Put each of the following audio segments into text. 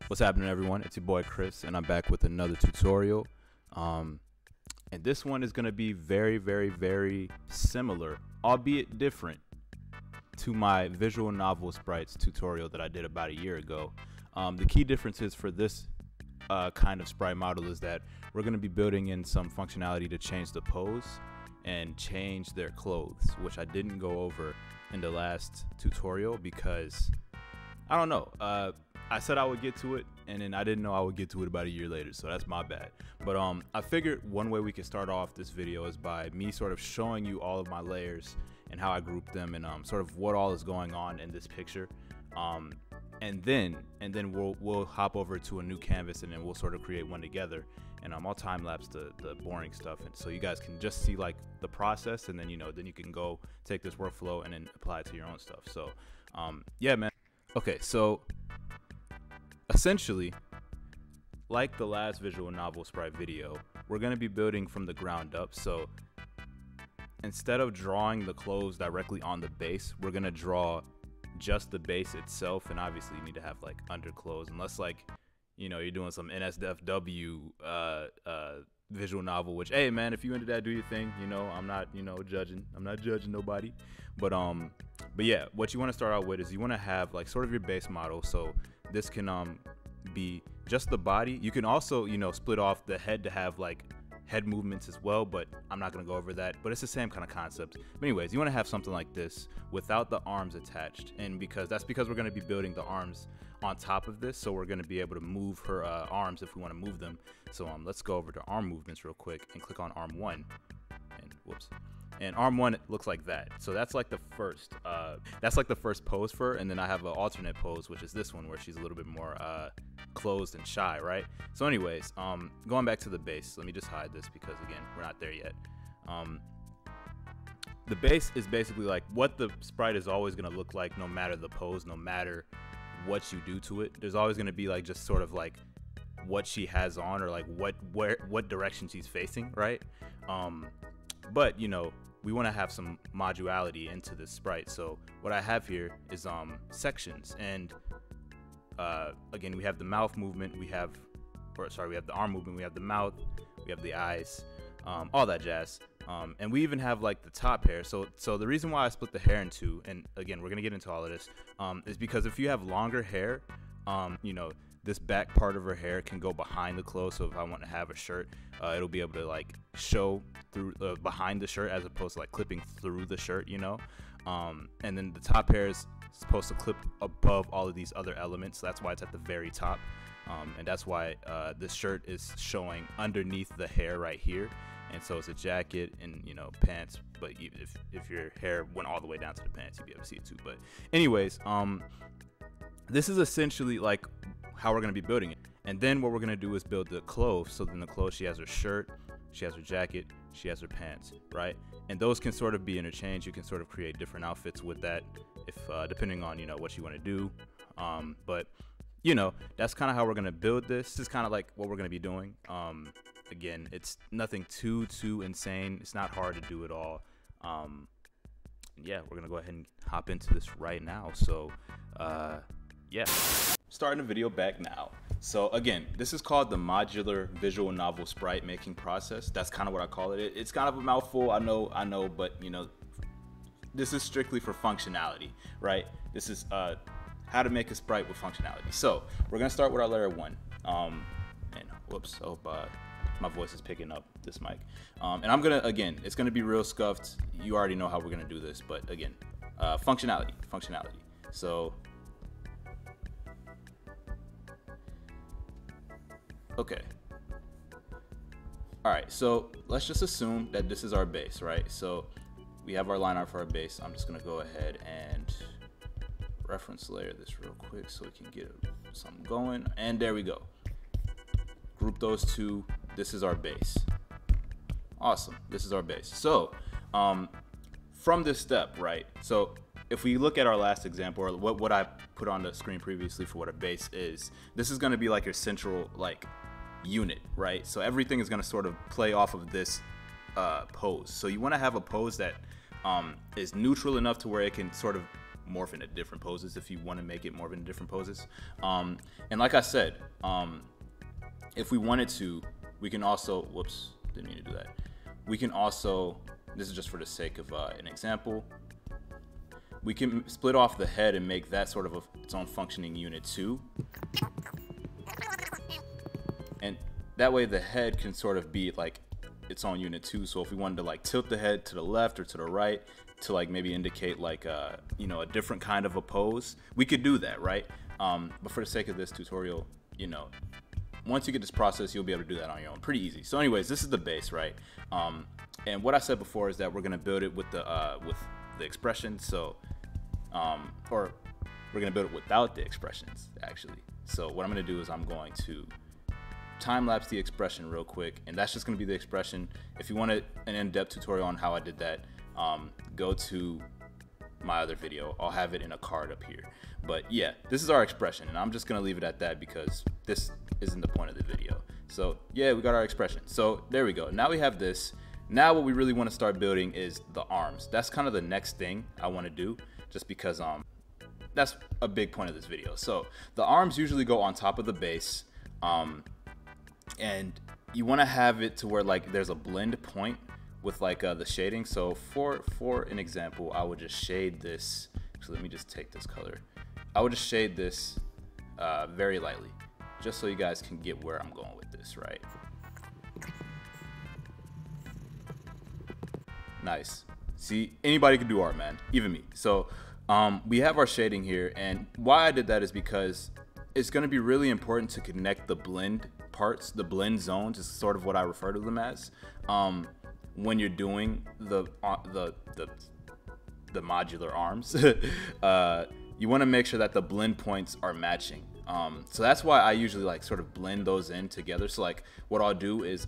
What's happening, everyone? It's your boy Chris, and I'm back with another tutorial. And this one is going to be very, very, very similar, albeit different, to my visual novel sprites tutorial that I did about a year ago. The key differences for this kind of sprite model is that we're going to be building in some functionality to change the pose and change their clothes, which I didn't go over in the last tutorial because I don't know. I said I would get to it, and then I didn't know I would get to it about a year later, so that's my bad. But I figured one way we could start off this video is by me sort of showing you all of my layers and how I group them and sort of what all is going on in this picture. And then we'll hop over to a new canvas, and then we'll sort of create one together, and I'll time lapse the boring stuff, and so you guys can just see like the process, and then then you can go take this workflow and then apply it to your own stuff. So yeah, man. Okay, so essentially, like the last visual novel sprite video, we're going to be building from the ground up. So instead of drawing the clothes directly on the base, we're going to draw just the base itself. And obviously you need to have like underclothes, unless like you're doing some NSFW visual novel, which, hey man, if you into that, do your thing. I'm not judging. I'm not judging nobody. But yeah, what you want to start out with is you want to have like sort of your base model. So this can be just the body. You can also split off the head to have like head movements as well, but I'm not going to go over that, but it's the same kind of concept. But anyways, you want to have something like this without the arms attached, and because we're going to be building the arms on top of this, so we're going to be able to move her arms if we want to move them. So let's go over to arm movements real quick and click on arm 1, and whoops. And arm 1 looks like that. So that's like the first pose for her. And then I have an alternate pose, which is this one, where she's a little bit more closed and shy, right? So anyways, going back to the base, let me just hide this because again, we're not there yet. The base is basically like what the sprite is always going to look like, no matter the pose, no matter what you do to it. There's always going to be like just sort of like what she has on, or like what direction she's facing, right? But we want to have some modularity into this sprite. So what I have here is sections, and again, we have the mouth movement, we have the arm movement, we have the mouth, we have the eyes, all that jazz, and we even have like the top hair. So the reason why I split the hair in two, and again, we're gonna get into all of this, is because if you have longer hair, this back part of her hair can go behind the clothes. So if I want to have a shirt, it'll be able to like show through behind the shirt, as opposed to like clipping through the shirt, and then the top hair is supposed to clip above all of these other elements. So that's why it's at the very top, and that's why this shirt is showing underneath the hair right here. And so it's a jacket and pants, but if your hair went all the way down to the pants, you'd be able to see it too. But anyways, this is essentially like how we're going to be building it. And then what we're going to do is build the clothes. So then the clothes, she has her shirt, she has her jacket, she has her pants, right? And those can sort of be interchanged. You can sort of create different outfits with that, if depending on what you want to do. But that's kind of how we're going to build this. This is kind of like what we're going to be doing. Again, it's nothing too insane. It's not hard to do it all. Yeah, we're gonna go ahead and hop into this right now. So yeah, starting the video back now. So again, this is called the modular visual novel sprite making process. That's kind of what I call it. It's kind of a mouthful, I know, but this is strictly for functionality, right? This is how to make a sprite with functionality. So we're gonna start with our layer 1. And whoops, I hope my voice is picking up this mic. And I'm gonna, again, it's gonna be real scuffed. You already know how we're gonna do this, but again, functionality. So, okay. All right, so let's just assume that this is our base, right? So we have our line art for our base. I'm just gonna go ahead and reference layer this real quick so we can get something going. And there we go. Group those two. This is our base. Awesome. This is our base. So from this step, right? So if we look at our last example, or what I put on the screen previously for what a base is, this is going to be like your central like unit, right? So everything is going to sort of play off of this pose. So you want to have a pose that is neutral enough to where it can sort of morph into different poses if you want to make it morph into different poses. And like I said, if we wanted to, we can also, whoops, didn't mean to do that. We can also, this is just for the sake of an example, we can split off the head and make that sort of its own functioning unit too. And that way the head can sort of be like its own unit too. So if we wanted to like tilt the head to the left or to the right to like maybe indicate like you know, a different kind of a pose, we could do that, right? But for the sake of this tutorial, you know, once you get this process, you'll be able to do that on your own pretty easy. So anyways, this is the base, right? And what I said before is that we're gonna build it with the expression. So or we're gonna build it without the expressions actually. So what I'm gonna do is I'm going to time lapse the expression real quick, and that's just going to be the expression. If you want an in-depth tutorial on how I did that, go to my other video. I'll have it in a card up here. But yeah, this is our expression, and I'm just going to leave it at that because this isn't the point of the video. So yeah, we got our expression. So there we go. Now we have this. Now what we really want to start building is the arms. That's kind of the next thing I want to do, just because that's a big point of this video. So the arms usually go on top of the base. And you want to have it to where like there's a blend point with like the shading. So for an example, I would just shade this. So let me just take this color. I would just shade this very lightly, just so you guys can get where I'm going with this, right? Nice. See, anybody can do art, man, even me. So we have our shading here, and why I did that is because it's going to be really important to connect the blend parts, the blend zones is sort of what I refer to them as, when you're doing the modular arms. You want to make sure that the blend points are matching. So that's why I usually like sort of blend those in together. So like what I'll do is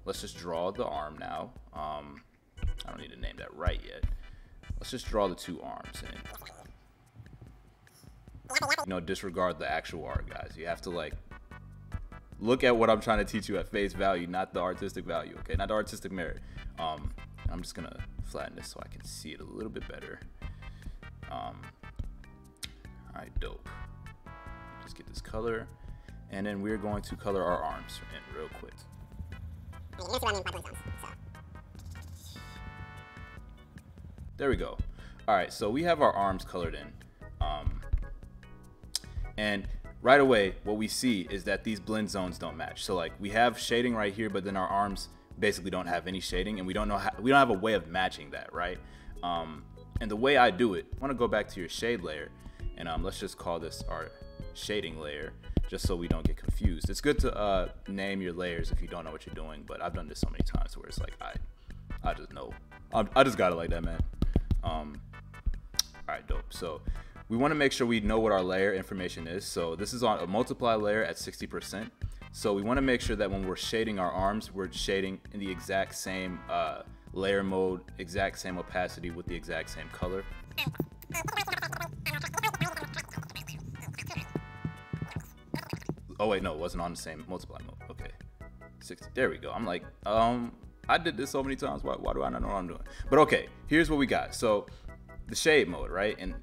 let's just draw the arm now. I don't need to name that right yet. Let's just draw the two arms and, you know, disregard the actual art, guys. You have to like look at what I'm trying to teach you at face value, not the artistic value, okay? Not the artistic merit. I'm just gonna flatten this so I can see it a little bit better. All right, dope. Just get this color, and then we're going to color our arms in real quick. There we go. All right, so we have our arms colored in. And right away, what we see is that these blend zones don't match. So like we have shading right here, but then our arms basically don't have any shading, and we don't have a way of matching that, right? And the way I do it, I want to go back to your shade layer, and let's just call this our shading layer, just so we don't get confused. It's good to name your layers if you don't know what you're doing, but I've done this so many times where it's like I just know. I just got it like that, man. All right, dope. So we want to make sure we know what our layer information is. So this is on a multiply layer at 60%. So we want to make sure that when we're shading our arms, we're shading in the exact same layer mode, exact same opacity with the exact same color. Oh wait, no, it wasn't on the same multiply mode. Okay, 60. There we go. I'm like, I did this so many times. Why do I not know what I'm doing? But okay, here's what we got. So the shade mode, right? And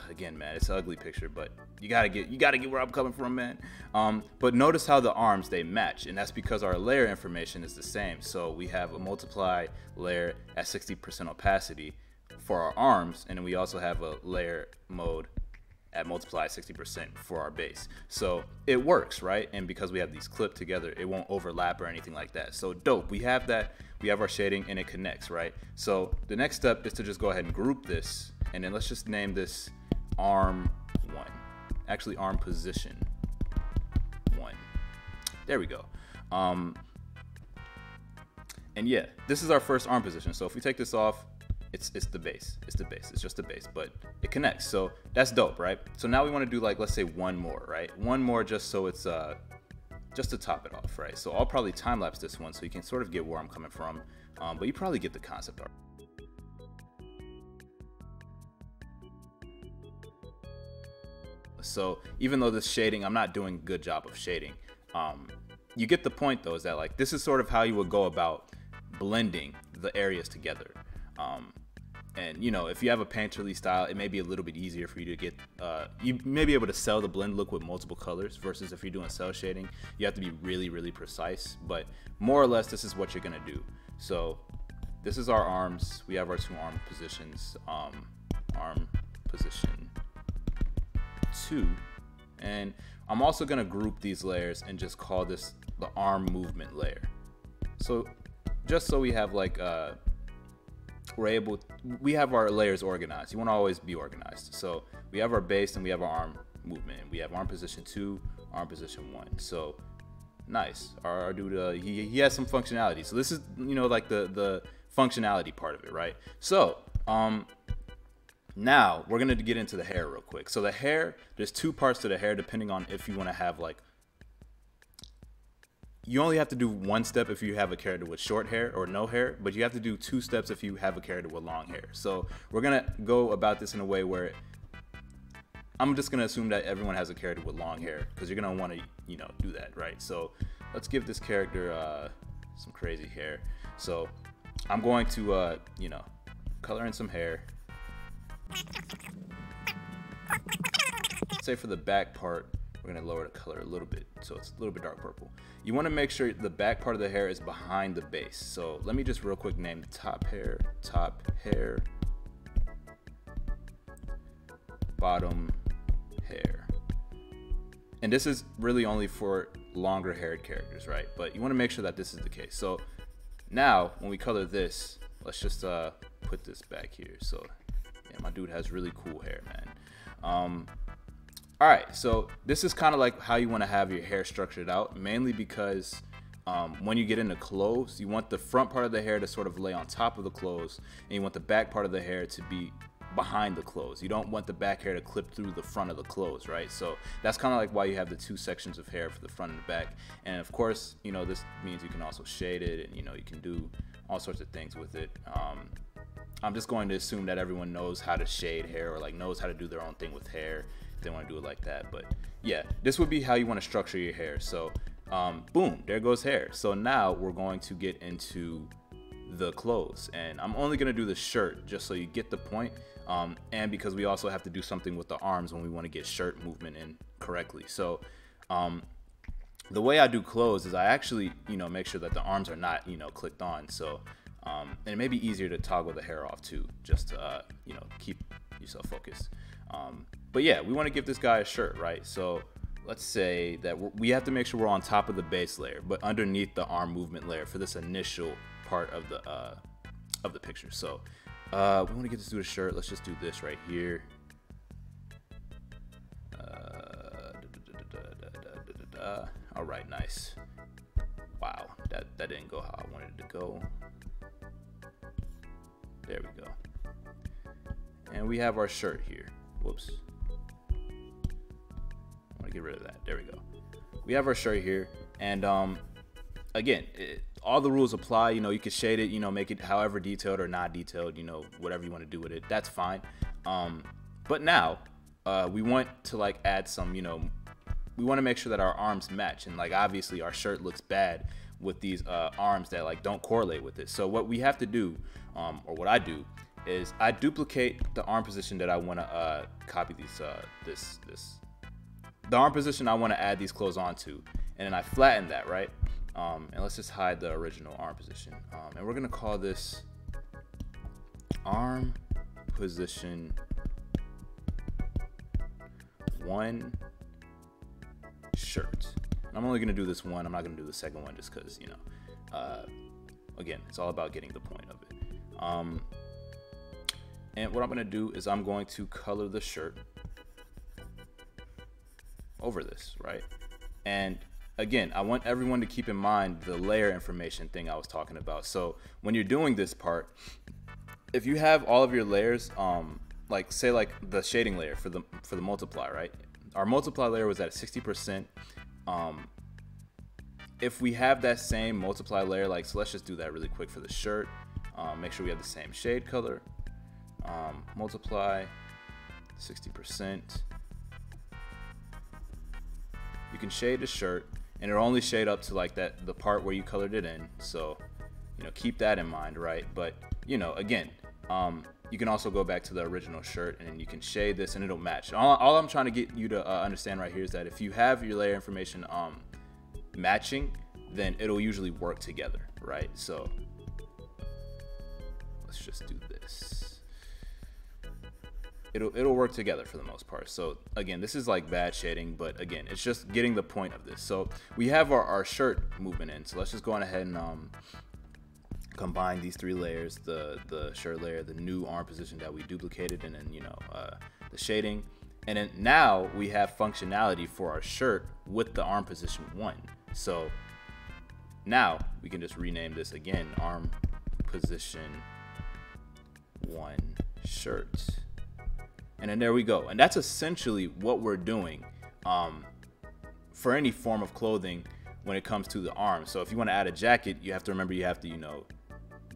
again, man, it's an ugly picture, but you gotta get where I'm coming from, man. But notice how the arms, they match, and that's because our layer information is the same. So we have a multiply layer at 60% opacity for our arms, and then we also have a layer mode at multiply 60% for our base. So it works, right? And because we have these clipped together, it won't overlap or anything like that. So dope, we have that, we have our shading, and it connects, right? So the next step is to just go ahead and group this, and then let's just name this arm 1. Actually, arm position 1. There we go. And yeah, this is our first arm position. So if we take this off, it's the base. It's the base. It's just the base, but it connects. So that's dope, right? So now we want to do like, let's say one more, right? One more just so it's just to top it off, right? So I'll probably time lapse this one so you can sort of get where I'm coming from, but you probably get the concept art. So even though this shading, I'm not doing a good job of shading, you get the point though, is that like this is sort of how you would go about blending the areas together. And you know, if you have a painterly style, it may be a little bit easier for you to get, you may be able to sell the blend look with multiple colors, versus if you're doing cell shading, you have to be really, really precise. But more or less, this is what you're gonna do. So this is our arms. We have our 2 arm positions, arm position 2. And I'm also gonna group these layers and just call this the arm movement layer. So just so we have like, we have our layers organized. You want to always be organized. So we have our base and we have our arm movement. We have arm position 2, arm position 1. So nice. Our dude, he has some functionality. So this is, you know, like the functionality part of it, right? So now we're gonna get into the hair real quick. So the hair, there's 2 parts to the hair depending on if you want to have like, you only have to do 1 step if you have a character with short hair or no hair, but you have to do 2 steps if you have a character with long hair. So we're gonna go about this in a way where I'm just gonna assume that everyone has a character with long hair, because you're gonna want to, you know, do that, right? So let's give this character some crazy hair. So I'm going to you know, color in some hair. Say for the back part, we're gonna lower the color a little bit, so it's a little bit dark purple. You wanna make sure the back part of the hair is behind the base. So let me just real quick name the top hair, bottom hair. And this is really only for longer haired characters, right? But you wanna make sure that this is the case. So now when we color this, let's just put this back here. So yeah, my dude has really cool hair, man. All right, so this is kind of like how you want to have your hair structured out, mainly because when you get into clothes, you want the front part of the hair to sort of lay on top of the clothes, and you want the back part of the hair to be behind the clothes. You don't want the back hair to clip through the front of the clothes, right? So that's kind of like why you have the 2 sections of hair for the front and the back. And of course, you know, this means you can also shade it, and you know, you can do all sorts of things with it. I'm just going to assume that everyone knows how to shade hair, or like knows how to do their own thing with hair. They want to do it like that. But yeah, this would be how you want to structure your hair. So boom, there goes hair. So now we're going to get into the clothes, and I'm only going to do the shirt just so you get the point, and because we also have to do something with the arms when we want to get shirt movement in correctly. So the way I do clothes is I actually, you know, make sure that the arms are not, you know, clicked on. So and it may be easier to toggle the hair off too, just to you know, keep yourself focused. But yeah, we want to give this guy a shirt, right? So let's say that we have to make sure we're on top of the base layer, but underneath the arm movement layer for this initial part of the picture. So we want to get this dude a shirt. Let's just do this right here. All right, nice. Wow, that didn't go how I wanted it to go. There we go. And we have our shirt here. Whoops. I want to get rid of that. There we go. We have our shirt here, and again, all the rules apply. You know, you can shade it, you know, make it however detailed or not detailed, you know, whatever you want to do with it, that's fine. But now we want to like add some, you know, we want to make sure that our arms match, and like obviously our shirt looks bad with these arms that like don't correlate with it. So what we have to do, or what I do, is I duplicate the arm position that I want to copy these the arm position I want to add these clothes onto, and then I flatten that, right? And let's just hide the original arm position, and we're gonna call this arm position 1 shirt. And I'm only gonna do this one. I'm not gonna do the second one just because, you know, again, it's all about getting the point of it. And what I'm gonna do is I'm going to color the shirt over this, right? And again, I want everyone to keep in mind the layer information thing I was talking about. So when you're doing this part, if you have all of your layers, like say like the shading layer for the multiply, right? Our multiply layer was at 60%. If we have that same multiply layer, like, so let's just do that really quick for the shirt. Make sure we have the same shade color. Multiply 60%. You can shade the shirt, and it'll only shade up to like that, the part where you colored it in. So, you know, keep that in mind, right? But, you know, again, you can also go back to the original shirt and then you can shade this and it'll match. All I'm trying to get you to understand right here is that if you have your layer information matching, then it'll usually work together, right? So let's just do this. It'll work together for the most part. So again, this is like bad shading, but again, it's just getting the point of this. So we have our shirt movement in. So let's just go on ahead and combine these 3 layers: the shirt layer, the new arm position that we duplicated, and then the shading. And then now we have functionality for our shirt with the arm position 1. So now we can just rename this again, arm position 1 shirt. And then there we go. And that's essentially what we're doing for any form of clothing when it comes to the arm. So if you want to add a jacket, you have to remember you have to,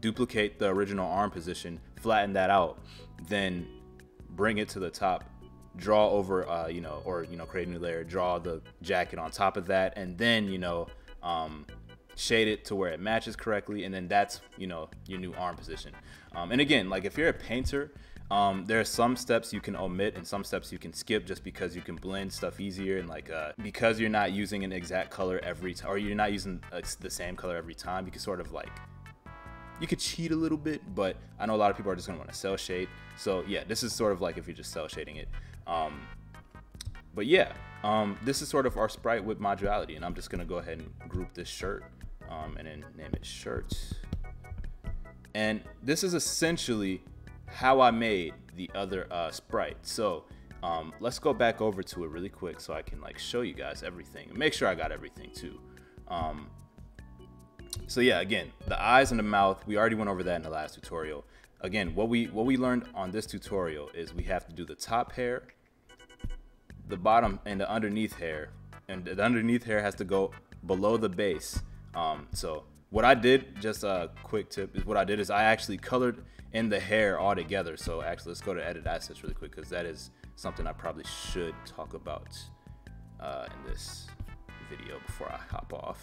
duplicate the original arm position, flatten that out, then bring it to the top, draw over, create a new layer, draw the jacket on top of that, and then, shade it to where it matches correctly. And then that's, your new arm position. And again, like if you're a painter, there are some steps you can omit and some steps you can skip just because you can blend stuff easier, and like because you're not using an exact color every time, or you're not using the same color every time, you can sort of like, you could cheat a little bit, but I know a lot of people are just gonna want to cell shade. So yeah, this is sort of like if you're just cell shading it. But yeah, this is sort of our sprite with modularity, and I'm just gonna go ahead and group this shirt and then name it shirt. And this is essentially how I made the other sprite. So let's go back over to it really quick so I can like show you guys everything and make sure I got everything too. So yeah, again, the eyes and the mouth, we already went over that in the last tutorial. Again, what we learned on this tutorial is we have to do the top hair, the bottom, and the underneath hair, and the underneath hair has to go below the base. So what I did, just a quick tip, is what I did is I actually colored in the hair all together. So actually, let's go to edit assets really quick, because that is something I probably should talk about in this video before I hop off.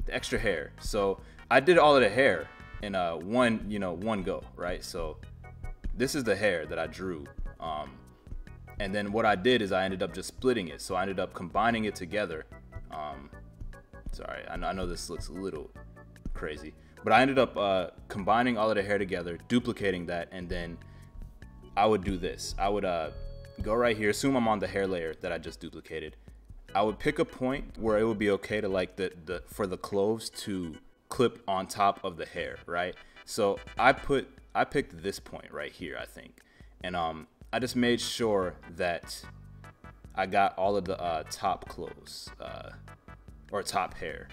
The extra hair. So I did all of the hair in one go, right? So this is the hair that I drew. And then what I did is I ended up just splitting it. So I ended up combining it together. Sorry, I know this looks a little crazy, but I ended up combining all of the hair together, duplicating that, and then I would do this. I would go right here, assume I'm on the hair layer that I just duplicated. I would pick a point where it would be okay to like for the clothes to clip on top of the hair, right? So I picked this point right here, I think, and I just made sure that I got all of the top clothes or top hair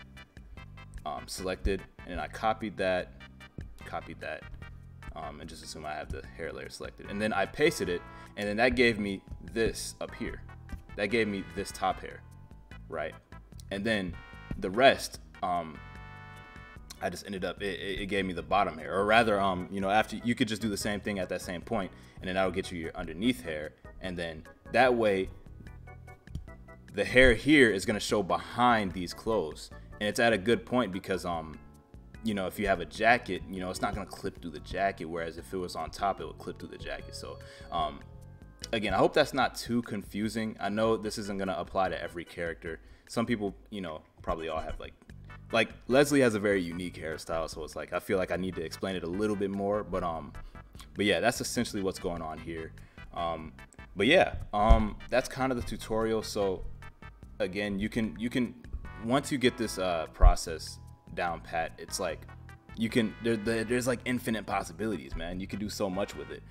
selected, and I copied that, and just assume I have the hair layer selected, and then I pasted it, and then that gave me this up here. That gave me this top hair, right? And then the rest, I just ended up, it gave me the bottom hair, or rather, after you could just do the same thing at that same point, and then that'll get you your underneath hair, and then that way, the hair here is gonna show behind these clothes, and it's at a good point because, if you have a jacket, it's not gonna clip through the jacket, whereas if it was on top, it would clip through the jacket. So, again, I hope that's not too confusing. I know this isn't gonna apply to every character. Some people, probably all have like Leslie has a very unique hairstyle, so it's like I feel like I need to explain it a little bit more. But yeah, that's essentially what's going on here. But yeah, that's kind of the tutorial. So again, you can once you get this process down pat, it's like there's like infinite possibilities, man. You can do so much with it.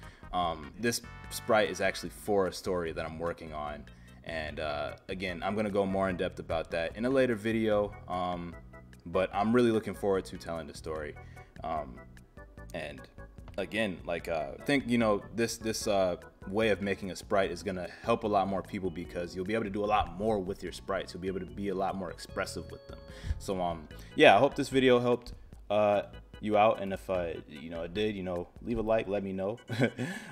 This sprite is actually for a story that I'm working on, and again, I'm gonna go more in depth about that in a later video, but I'm really looking forward to telling the story. And again, like I think this way of making a sprite is gonna help a lot more people, because you'll be able to do a lot more with your sprites. You'll be able to be a lot more expressive with them. So yeah, I hope this video helped you out, and if it did, leave a like, let me know.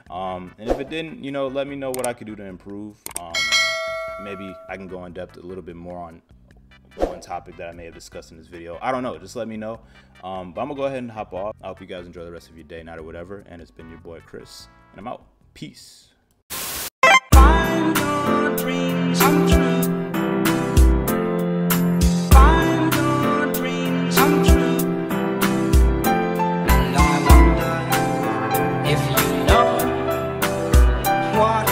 And if it didn't, let me know what I could do to improve. Maybe I can go in depth a little bit more on one topic that I may have discussed in this video. I don't know. Just let me know. But I'm going to go ahead and hop off. I hope you guys enjoy the rest of your day, night, or whatever. And it's been your boy, Chris. And I'm out. Peace. Find your dreams come true. Find your dreams come true. And I wonder if you know what